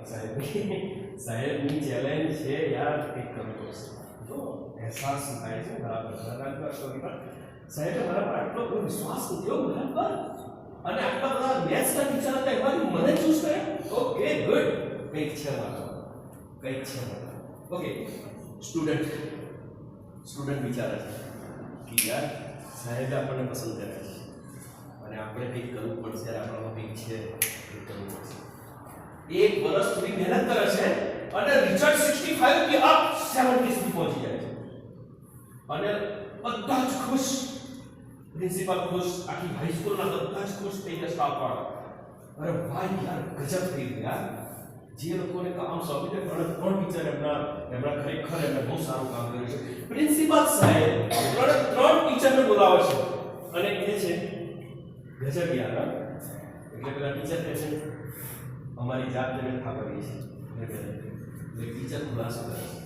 સાહેબની ચેલેન્જ છે યાર એક કરવું પડશે જો અહેસાસ થાય છે બરાબર સાહેબ મારા પર આટલો બધો વિશ્વાસ મૂક્યો બરાબર અને આટલા બધા મેથ્સના ટીચર હતા એમાંથી મને ચૂઝ કર્યા ઓકે ગુડ કંઈક છે મારા ઓકે સ્ટુડન્ટ વિચારે છે કે યાર સાહેબે આપણને પસંદ કર્યા છે અને આપણે કંઈક કરવું પડશે આપણામાં કંઈક છે એ કરવું પડશે એક વર્ષ સુધી મહેનત કરે છે અને રિઝલ્ટ 65 થી અપ 70 સુધી પહોંચી જાય છે અને બધા જ ખુશ પ્રિન્સિપલ ખુશ આખી હાઈસ્કૂલના બધા જ ખુશ થઈ ગયા સ્ટાફ વાળા અરે ભાઈ યાર ગજબ થઈ ગયા જે લોકોને કામ સોંપ્યું છે ત્રણ ટીચર એમના ખરેખર એમને બહુ સારું કામ કર્યું છે પ્રિન્સિપલ સાહેબ ત્રણ ટીચરને બોલાવે છે અને કહે છે ગજબ યાર એટલે પેલા ટીચર કહે છે અમારી જાત તેને ખબર છે એટલે ટીચર ખુલાસો કરે છે